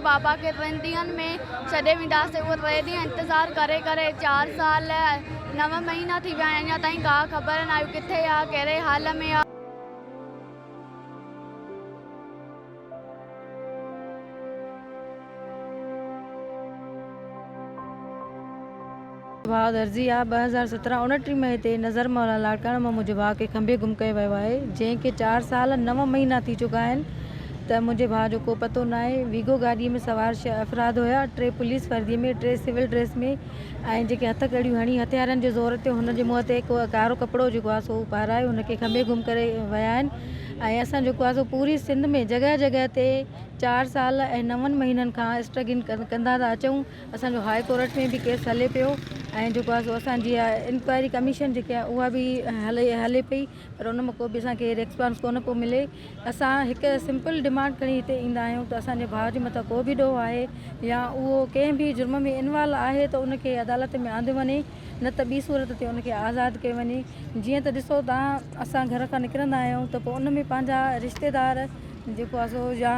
बाबा के 3 ॾींहंनि में छॾे वेंदासीं। उहे 3 ॾींहं इंतज़ारु करे करे 4 साल 9 महीना थी विया आहिनि। अञा ताईं का ख़बर न आहे किथे आहे, कहिड़े हाल में आहे। भाउ दर्जी आहे 2017-29 में हिते नज़र मौला लाड़काणा में मुंहिंजे भाउ खे खंबे गुम कयो वियो आहे, जंहिंखे 4 साल 9 महीना थी चुका आहिनि। त मुंहिंजे भाउ जो को पतो न आहे। वीगो गाॾीअ में सवार 6 अफ़राद हुया, 3 पुलिस वर्दीअ में, 3 सिविल ड्रेस में, ऐं जेके हथ कड़ियूं हणी हथियारनि जे ज़ोर ते हुनजे मुंहं ते कारो कपिड़ो जेको आहे सो पाराए हुनखे खंबे गुम करे विया आहिनि। ऐं असां जेको आहे सो पूरी सिंध में जॻह जॻह ते 4 साल ऐं 9 महीननि खां स्ट्रगल कंदा था अचूं। असांजो हाई कोर्ट में बि केस हले पियो ऐं जेको आहे सो असांजी इंक्वायरी कमीशन जेकी आहे उहा बि हले पई, पर उन मां को बि असांखे रिस्पॉन्स कोन पियो मिले। असां हिकु सिंपल डिमांड खणी हिते ईंदा आहियूं त असांजे भाउ जे मथां को बि ॾोह आहे या उहो कंहिं बि जुर्म में इन्वॉल्व आहे त उनखे अदालत में आंदो वञे, न त ॿी सूरत ते उनखे आज़ादु कयो वञे। जीअं त ॾिसो तव्हां, असां घर खां निकिरंदा आहियूं त पोइ उन में पंहिंजा रिश्तेदार जेको आहे सो या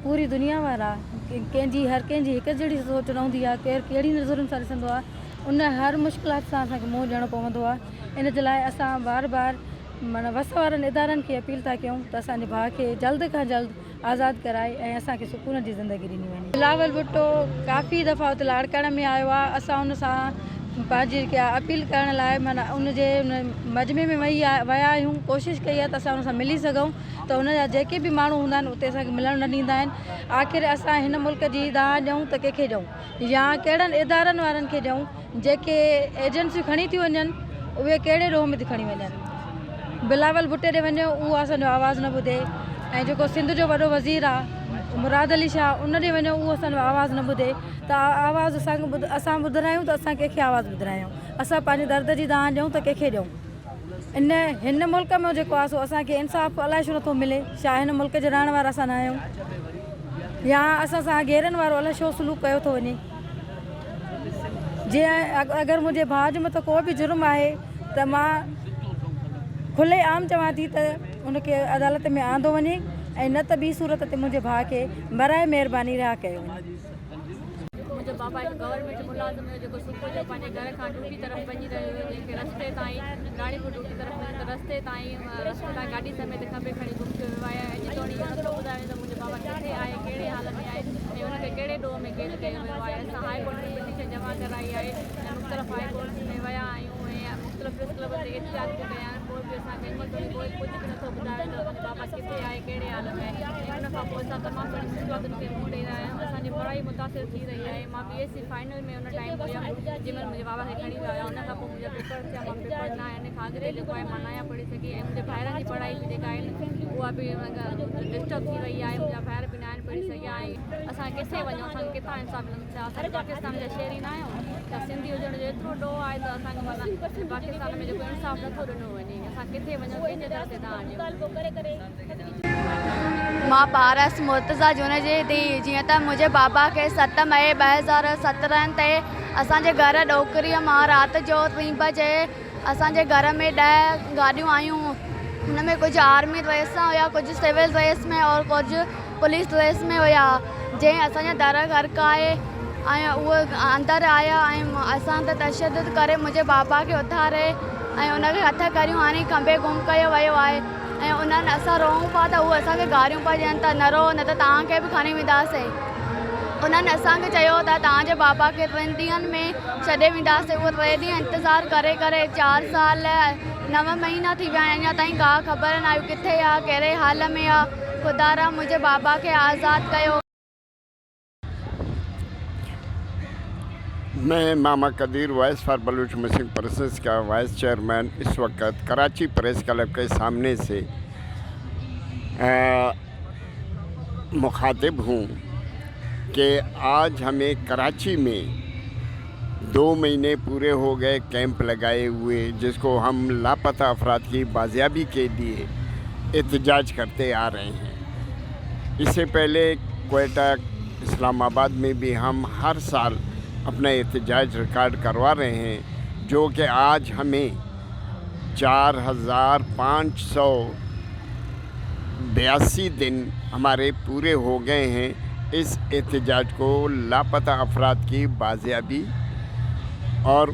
पूरी दुनिया वारा हर कंहिंजी हिकु जहिड़ी सोच रहंदी आहे, केरु कहिड़ी नज़रुनि सां ॾिसंदो आहे, उन हर मुश्किलात सां असांखे मुंहुं ॾियणो पवंदो आहे। इन जे लाइ असां बार बार माना वस वारनि इदारनि खे अपील था कयूं त असांजे भाउ खे जल्द खां जल्द आज़ादु कराए ऐं असांखे सुकून जी ज़िंदगी ॾिनी वञे। बिलावल भुट्टो काफ़ी दफ़ा हुते लाड़काणे में आयो आहे। असां उन सां पंहिंजी जेके आहे अपील करण लाइ माना उन मजमे में विया आहियूं, कोशिशि कई आहे त असां उन सां मिली सघूं, त उन जा जेके बि माण्हू हूंदा आहिनि उते असांखे मिलणु न ॾींदा आहिनि। आख़िर असां हिन मुल्क जी दाह ॾियूं त कंहिंखे ॾियूं या कहिड़नि इदारनि वारनि खे ॾियूं जेके एजेंसियूं खणी थी वञनि, उहे कहिड़े ॾोह में थी खणी वञनि। बिलावल भुट्टे ॾे वञो, उहो असांजो आवाज़ु न ॿुधे, ऐं जेको सिंध जो वॾो वज़ीर आहे मुराद अली शाह, उन ॾे वञो, उहो असांजो आवाज़ु न ॿुधे। त आवाज़ु असां ॿुधायूं त असां कंहिंखे आवाज़ु ॿुधायूं, असां पंहिंजे दर्द जी दाह ॾियूं त कंहिंखे ॾियूं। हिन मुल्क में जेको आहे सो असांखे इंसाफ़ अलाए छो नथो मिले। छा हिन मुल्क जे रहण वारा असां न आहियूं, या असां सां घेरनि वारो अलाए छो सलूक कयो थो वञे। जीअं अगरि मुंहिंजे भाउ जे मथां को बि जुर्म आहे त मां खुले आम चवां थी त उनखे अदालत में आंदो वञे, ऐं न त ॿी सूरत ते मुंहिंजे भाउ खे बराए महिरबानी रिहा कयो वञे। मुंहिंजो बाबा हिकु गवर्नमेंट मुलाज़िम हुयो जेको सुबुह जो पंहिंजे घर खां ड्यूटी तरफ़ वञी रहियो हुयो, जंहिंखे रस्ते ताईं राणीपुर ड्यूटी तरफ़ वञे त रस्ते ताईं गाॾी समेत खंबे खणी गुम कयो वियो आहे। अॼु ताईं इहो नथो ॿुधायो त मुंहिंजो बाबा किथे आहे, कहिड़े हाल में आहे, ऐं हुनखे कहिड़े ॾोह में कैद कयो वियो आहे। असां हाई कोर्ट में पिटीशन जमा कराई आहे ऐं मुख़्तलिफ़ हाई कोर्ट में विया आहियूं ऐं मुख़्तलिफ़ प्रेस क्लब ते एहतिजाज बि कया आहिनि। पोइ बि असांखे कोई कुझु बि नथो ॿुधायो त मुंहिंजो बाबा किथे आहे, कहिड़े हाल में आहे। ऐं उन खां पोइ असां तमामु घणी मुश्किलातुनि खे मुंहुं ॾेई रहिया आहियूं। असांजी पढ़ाई मुतासिर थी रही आहे। मां BSc फाइनल में उन टाइम हुयमि जंहिंमहिल मुंहिंजे बाबा खे खणी विया। उन खां पोइ मुंहिंजा पेपर थिया, मां पेपर न हिन खां अॻिते जेको आहे मां नया पढ़ी सघी, ऐं मुंहिंजे भाइरनि जी पढ़ाई बि जेका आहिनि उहा बि डिस्टर्ब थी वई आहे। मुंहिंजा भाइर बि न आहिनि पढ़ी सघिया। ऐं असां किथे वञूं, असांखे किथां इंसाफ़ मिलंदो? असां पाकिस्तान जा शहरी न आहियूं, त सिंधी हुजण जो एतिरो ॾोह आहे त असांखे माना पाकिस्तान में जेको इंसाफ़ नथो ॾिनो वञे। असां किथे वञूं, कंहिंजे दर ते तव्हां मां पारस मुर्तज़ा जुन जी धीउ। जीअं त मुंहिंजे बाबा खे 7 मई 2017 ते असांजे घर ॾोकरीअ मां राति जो 3 बजे असांजे घर में 10 गाॾियूं आयूं। हुन में कुझु आर्मी ड्रेस हुया, कुझु सिविल ड्रेस में और कुझु पुलिस ड्रेस में हुया। जंहिं असांजा दर खड़काए ऐं उहे अंदरि आया ऐं असां ते तशदुद करे मुंहिंजे बाबा खे उथारे ऐं उनखे हथ करियूं हणी खंबे गुम कयो वियो आहे। ऐं उन्हनि असां रोऊं पिया त उहे असांखे गारियूं पिया ॾियनि त न रो, न त तव्हांखे बि खणी वेंदासीं। उन्हनि असांखे चयो त तव्हांजे बाबा खे 3 ॾींहंनि में छॾे वेंदासीं। उहे 3 ॾींहं इंतज़ारु करे करे 4 साल 9 महीना थी विया आहिनि। अञा ताईं का ख़बर न आहे किथे आहे, कहिड़े हाल में आहे। ख़ुदा मुंहिंजे बाबा खे आज़ादु कयो। मैं Mama Qadeer voice for Baloch missing persons का वाइस चेयरमैन इस वक्त कराची प्रेस क्लब के सामने से मुखातिब हूँ कि आज हमें कराची में 2 महीने पूरे हो गए कैंप लगाए हुए, जिसको हम लापता अफराद की बाजियाबी के लिए एहतजाज करते आ रहे हैं। इससे पहले क्वेटा इस्लामाबाद में भी हम हर साल अपना एहतजाज रिकॉर्ड करवा रहे हैं, जो कि आज हमें 4582 दिन हमारे पूरे हो गए हैं इस एहतजाज को लापता अफराद की बाजियाबी और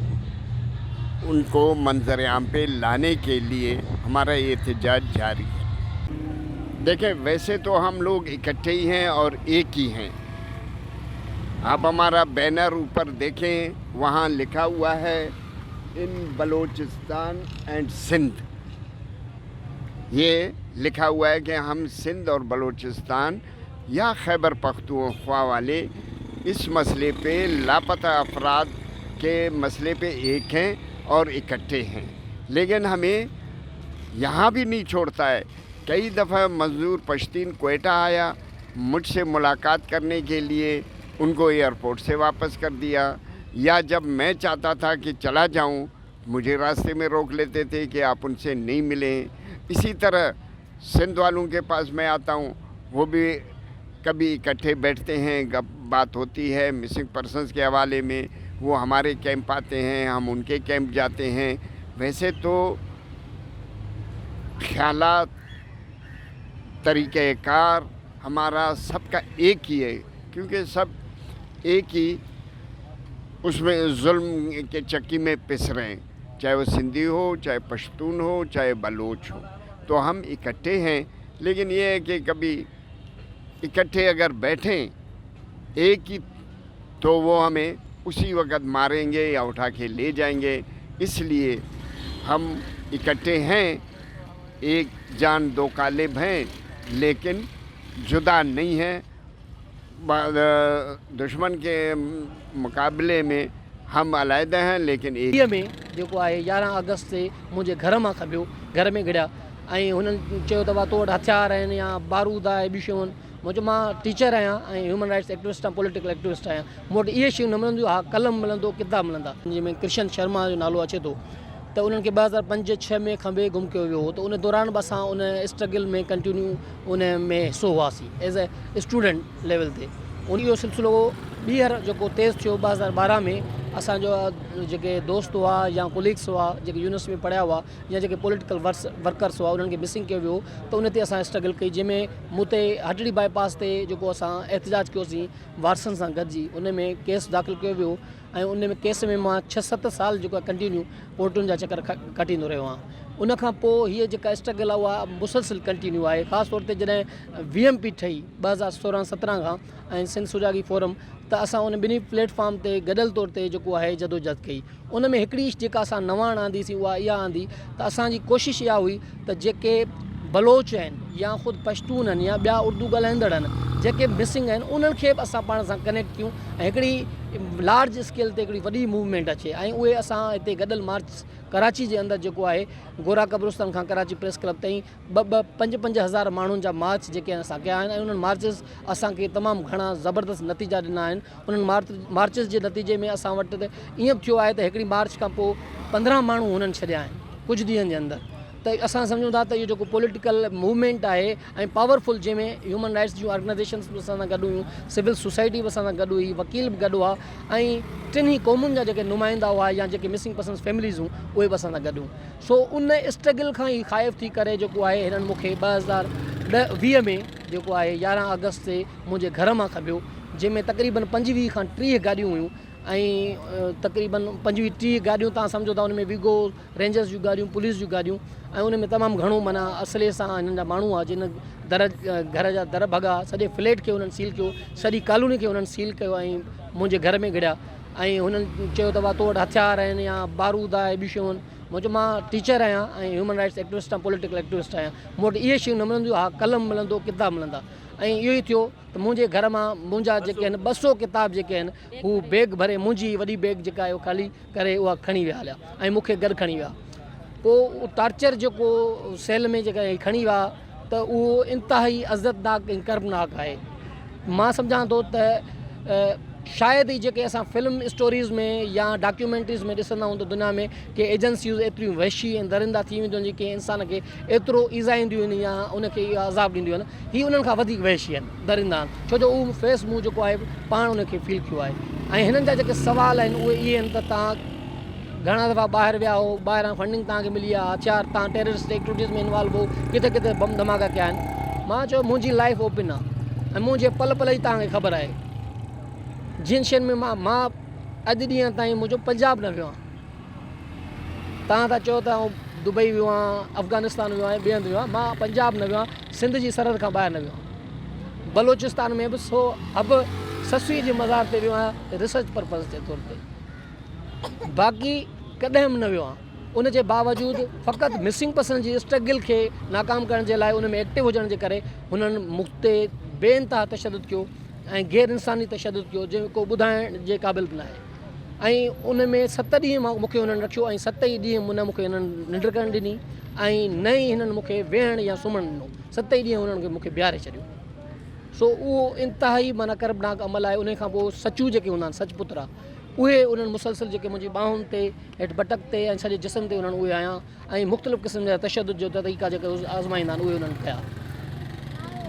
उनको मंजर-ए-आम पे लाने के लिए हमारा ये एहतजाज जारी है। देखें, वैसे तो हम लोग इकट्ठे ही हैं और एक ही हैं। आप हमारा बैनर ऊपर देखें, वहाँ लिखा हुआ है इन बलोचिस्तान एंड सिंध। ये लिखा हुआ है कि हम सिंध और बलोचिस्तान या खैबर पख्तूनख्वा वाले इस मसले पे लापता अफराद के मसले पे एक हैं और इकट्ठे हैं। लेकिन हमें यहाँ भी नहीं छोड़ता है। कई दफ़ा मजदूर पश्तीन क्वेटा आया, मुझसे मुलाकात करने के लिए, उनको एयरपोर्ट से वापस कर दिया, या जब मैं चाहता था कि चला जाऊँ, मुझे रास्ते में रोक लेते थे कि आप उनसे नहीं मिलें। इसी तरह सिंध वालों के पास मैं आता हूँ, वो भी कभी इकट्ठे बैठते हैं, बात होती है मिसिंग पर्सनस के हवाले में। वो हमारे कैंप आते हैं, हम उनके कैंप जाते हैं। वैसे तो ख्यालात, तरीक़ेकार हमारा सबका एक ही है, क्योंकि सब एक ही उसमें जुल्म के चक्की में पिस रहे हैं, चाहे वो सिंधी हो, चाहे पश्तून हो, चाहे बलोच हो। तो हम इकट्ठे हैं, लेकिन ये है कि कभी इकट्ठे अगर बैठें एक ही, तो वो हमें उसी वक्त मारेंगे या उठा के ले जाएंगे। इसलिए हम इकट्ठे हैं, एक जान दो कालिब हैं, लेकिन जुदा नहीं हैं। दुश्मन के मुकाबले में हम अलहदा हैं, लेकिन एक में जेको आहे 11 अगस्त ते मुंहिंजे घर मां खबियो, घर में गिड़िया ऐं हुननि चयो त तो वटि हथियार आहिनि या बारूद आहे, ॿियूं शयूं आहिनि। मुंहिंजो मां टीचर आहियां ऐं ह्यूमन राइट्स एक्टिविस्ट आहियां, पॉलिटिकल एक्टिविस्ट आहियां। मूं वटि इहे शयूं न मिलंदियूं। हा, कलम मिलंदो, किताब मिलंदा। जंहिंमें कृष्ण शर्मा जो नालो अचे थो, त उन्हनि खे 2005-06 में खंबे गुम कयो वियो हो। त उन दौरान बि असां उन स्ट्रगल में कंटिन्यू उन में हिसो हुआसीं एज़ ए स्टूडेंट लेवल ते। उन इहो सिलसिलो ॿीहर जेको तेज़ थियो 2012 में, असांजो जेके दोस्त हुआ या कोलीग्स हुआ जेके यूनिवर्सिटी में पढ़िया हुआ या जेके पॉलिटिकल वर्कर्स हुआ, उन्हनि खे मिसिंग कयो वियो। त उन ते असां स्ट्रगल कई, जंहिंमें मूं ते हटड़ी बाईपास ते जेको असां एहतजाज कयोसीं वारसनि सां गॾिजी, उन में केस दाख़िल कयो वियो ऐं उन में केस में मां 6-7 साल जेको आहे कंटिन्यू कोर्टुनि जा चकर कटींदो रहियो आहियां। उन खां पोइ हीअ जेका स्ट्रगल आहे उहा मुसलसिल कंटिन्यू आहे। ख़ासि तौर ते जॾहिं VMP ठही 2016-17 खां ऐं सिंध सुजागी फोरम, त असां उन ॿिन्ही प्लेटफॉर्म ते गॾियल तौर ते जेको आहे जदोजहद कई। उन में हिकिड़ी जेका असां नवाण आंदीसीं उहा इहा आंदी त असांजी कोशिशि इहा हुई त जेके बलोच आहिनि या ख़ुदि पश्तून आहिनि या ॿिया उर्दू ॻाल्हाईंदड़ आहिनि, जेके मिसिंग आहिनि, उन्हनि खे बि असां पाण सां कनेक्ट कयूं ऐं हिकिड़ी लार्ज स्केल ते हिकिड़ी वॾी मूवमेंट अचे। ऐं उहे असां हिते गॾियल मार्च कराची जे अंदरि जेको आहे गोरा कब्रिस्तान खां कराची प्रेस क्लब ताईं 5-5 हज़ार माण्हुनि जा मार्च जेके असां कया आहिनि। ऐं उन्हनि मार्चिस असांखे तमामु घणा ज़बरदस्त नतीजा ॾिना आहिनि। उन्हनि मार्चिस जे नतीजे में असां वटि त ईअं थियो आहे त हिकिड़ी मार्च खां पोइ 15 माण्हू हुननि छॾिया आहिनि कुझु ॾींहंनि जे अंदरि। त असां सम्झूं था त इहो जेको पॉलिटिकल मूवमेंट आहे ऐं पावरफुल, जंहिंमें ह्यूमन राइट्स जूं ऑर्गनाइजेशन्स बि असां सां गॾु हुयूं, सिविल सोसाइटी बि असां सां गॾु हुई, वकील बि गॾु हुआ ऐं टिनी क़ौमुनि जा जेके नुमाइंदा हुआ या जेके मिसिंग पर्सन्स फैमिलीज़ हुयूं, उहे बि असां सां गॾु हुयूं। सो उन स्ट्रगल खां ई ख़ाइफ़ थी करे जेको आहे हिननि मूंखे 2020 में जेको आहे 11 अगस्त ते मुंहिंजे घर मां खबियो, जंहिंमें तक़रीबन 25 खां 30 गाॾियूं हुयूं ऐं तक़रीबन 25-30 गाॾियूं तव्हां सम्झो था। उन में विगो रेंजर्स जूं गाॾियूं, पुलिस जूं गाॾियूं ऐं उन में तमामु घणो माना असले सां हिननि जा माण्हू हुआ, जिन घर जा दर भॻा, सॼे फ्लैट खे हुननि सील कयो, सॼी कॉलोनी खे हुननि सील कयो ऐं मुंहिंजे घर में गिड़िया ऐं हुननि चयो त तो वटि हथियार आहिनि या बारूद आहे, ॿियूं शयूं आहिनि। मुंहिंजो मां टीचर आहियां ऐं ह्यूमन राइट्स एक्टिविस्ट आहियां, पॉलिटिकल एक्टिविस्ट आहियां। मूं वटि इहे शयूं न मिलंदियूं। हा, कलम मिलंदो, किताब मिलंदा। ऐं इहो ई थियो त मुंहिंजे घर मां मुंहिंजा जेके आहिनि 200 किताब जेके आहिनि, हू बैग भरे, मुंहिंजी वॾी बैग जेका आहे उहा ख़ाली करे उहा खणी विया हलिया ऐं मूंखे गॾु खणी विया। पोइ टार्चर जेको सेल में जेका खणी विया, त उहो इंतिहाई अज़तनाक ऐं कर्बनाक आहे। मां सम्झां थो त शायदि ई जेके असां फिल्म स्टोरीज़ में या डॉक्यूमेंट्रीज़ में ॾिसंदा आहियूं त दुनिया में के एजेंसियूं एतिरियूं वहशी ऐं दरिंदा थी वेंदियूं आहिनि, जेके इंसान खे एतिरो ईज़ाईंदियूं आहिनि या उनखे इहा अज़ाब ॾींदियूं आहिनि। हीअ उन्हनि खां वधीक वहशी आहिनि, दरिंदा आहिनि, छो जो उहो फेस मूं जेको आहे पाण उनखे फील कयो आहे। ऐं हिननि जा जेके सुवाल आहिनि उहे इहे आहिनि त तव्हां घणा दफ़ा ॿाहिरि विया हो, ॿाहिरां फंडिंग तव्हांखे मिली आहे, हथियार, तव्हां टेररिस्ट एक्टिविटीज़ में इन्वॉल्व हो, किथे किथे बम धमाका कया आहिनि। मां चयो मुंहिंजी लाइफ ओपन आहे, ऐं मुंहिंजे पल पल जी तव्हांखे ख़बर आहे जिन शयुनि में मां अॼु ॾींहं ताईं मुंहिंजो पंजाब न वियो आहियां। तव्हां था चओ त दुबई वियो आहियां, अफ़गानिस्तान वियो आहियां, ॿिए हंधि वियो आहियां, मां पंजाब न वियो आहियां, सिंध जी सरहद खां ॿाहिरि न वियो आहियां। बलोचिस्तान में बि अब ससुई जे मज़ार ते वियो आहियां रिसर्च पर्पज़ जे तौर ते, बाक़ी कॾहिं बि न वियो आहियां। उन जे बावजूदि फ़क़ति मिसिंग पर्सन जी स्ट्रगल खे नाकाम करण जे लाइ उन में एक्टिव हुजण जे करे हुननि मुख़्ते बेइंतहा तशदुद कयो ऐं गैर इंसानी तशदुद कयो जेको ॿुधाइण जे क़ाबिल बि न आहे। ऐं उन में 7 ॾींहं मूंखे हुननि रखियो ऐं 7 ई ॾींहं हुन मूंखे हिननि निंड करणु ॾिनी ऐं न ई हिननि मूंखे वेहण या सुम्हणु ॾिनो। 7 ई ॾींहं हुननि खे मूंखे बीहारे छॾियो। सो उहो इंतिहाई माना कर्बनाक अमल आहे। उन खां पोइ सचू जेके हूंदा आहिनि सचपुतरा उहे उन्हनि मुसलसिल जेके मुंहिंजी बाहुनि ते हेठि बटक ते ऐं सॼे जिस्म ते उन्हनि उहे आया ऐं मुख़्तलिफ़ क़िस्म जा तशदुद जो तरीक़ा जेके आज़माईंदा आहिनि उहे उन्हनि कया।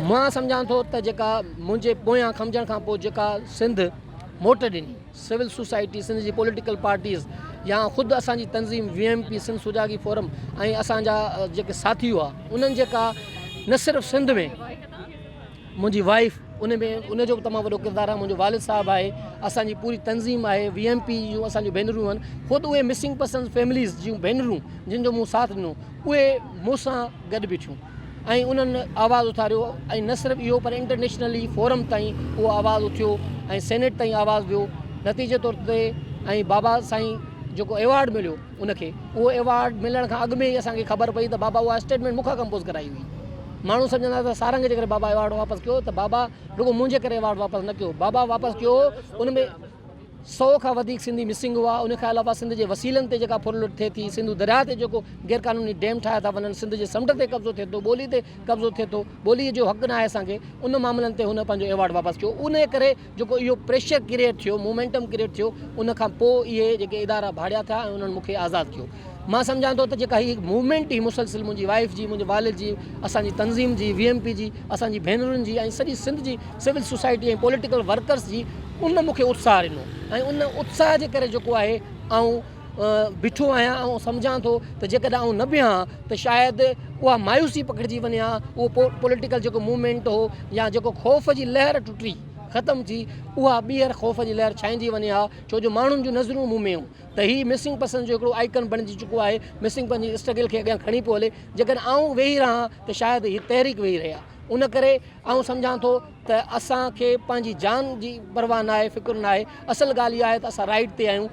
मां सम्झां थो त जेका मुंहिंजे पोयां खमजण खां पोइ जेका सिंध मोट ॾिनी सिविल सोसाइटी सिंध जी पॉलिटिकल पार्टीज़ या ख़ुदि असांजी तंज़ीम VMP सिंध सुजागी फोरम ऐं असांजा जेके साथी हुआ उन्हनि जेका न सिर्फ़ु सिंध में मुंहिंजी वाइफ उन में उनजो बि तमामु वॾो किरदारु आहे, मुंहिंजो वालिद साहिबु आहे, असांजी पूरी तंज़ीम आहे, VMP जूं असांजूं भेनरूं आहिनि, ख़ुदि उहे मिसिंग पर्सन फैमिलीज़ जूं भेनरूं जिन जो मूं साथ ॾिनो उहे मूंसां गॾु बीठियूं ऐं उन्हनि आवाज़ु उथारियो ऐं न सिर्फ़ु इहो पर इंटरनेशनली फोरम ताईं उहो आवाज़ु उथियो ऐं सेनेट ताईं आवाज़ु वियो। नतीजे तौर ते ऐं बाबा साईं जेको एवॉर्ड मिलियो उनखे उहो एवॉर्ड मिलण खां अॻु में ई असांखे ख़बर पई त बाबा उहा स्टेटमेंट मूंखां कंपोज़ कराई हुई। माण्हू सम्झंदा त सारंग जे करे बाबा एवॉर्ड वापसि कयो त बाबा रुगो मुंहिंजे करे एवॉर्ड वापसि न कयो, बाबा वापसि कयो उन में 100 खां वधीक सिंधी मिसिंग हुआ। उन खां अलावा सिंध जे वसीलनि ते जेका फुर लुट थिए थी, सिंधु दरिया ते जेको गैर क़ानूनी डैम ठाहिया था वञनि, सिंध जे समुंड ते कब्ज़ो थिए थो, ॿोली ते कब्ज़ो थिए थो, ॿोलीअ जो हक़ु न आहे असांखे, उन मामलनि ते हुन पंहिंजो एवॉर्ड वापसि कयो। उन करे जेको इहो प्रेशर क्रिएट थियो, मोमेंटम क्रिएट थियो, उन खां पोइ इहे जेके इदारा भाड़िया थिया ऐं उन्हनि मूंखे आज़ादु कयो। मां सम्झां थो त जेका हीअ मूवमेंट ई मुसलसिल मुंहिंजी वाइफ जी, मुंहिंजे वालिद जी, असांजी तंज़ीम जी, VMP जी, असांजी भेनरुनि जी ऐं सॼी सिंध जी सिविल सोसाइटी ऐं पॉलिटिकल वर्कर्स जी उन मूंखे उत्साह ॾिनो ऐं उन उत्साह जे करे जेको आहे ऐं बीठो आहियां ऐं सम्झां थो त जेकॾहिं आउं न बिहां त शायदि उहा मायूसी पकड़िजी वञे हा, उहो पॉलिटिकल जेको मूवमेंट हो या जेको ख़ौफ़ जी लहर टुटी ख़तमु थी उहा ॿीहर ख़ौफ़ जी लहर छांइजी वञे हा, छो जो माण्हुनि जूं नज़रूं मूं में हुयूं त हीअ मिसिंग पर्सन जो हिकिड़ो आइकन बणिजी चुको आहे। मिसिंग पंहिंजी स्ट्रगल खे अॻियां खणी पियो हले। जेकॾहिं आउं वेही रहां त शायदि हीअ तहरीक वेही रहे हा। उन करे आउं सम्झां थो त असांखे पंहिंजी जान जी परवाह न आहे, फ़िक्रु न आहे। असल ॻाल्हि इहा आहे त असां राइट ते आहियूं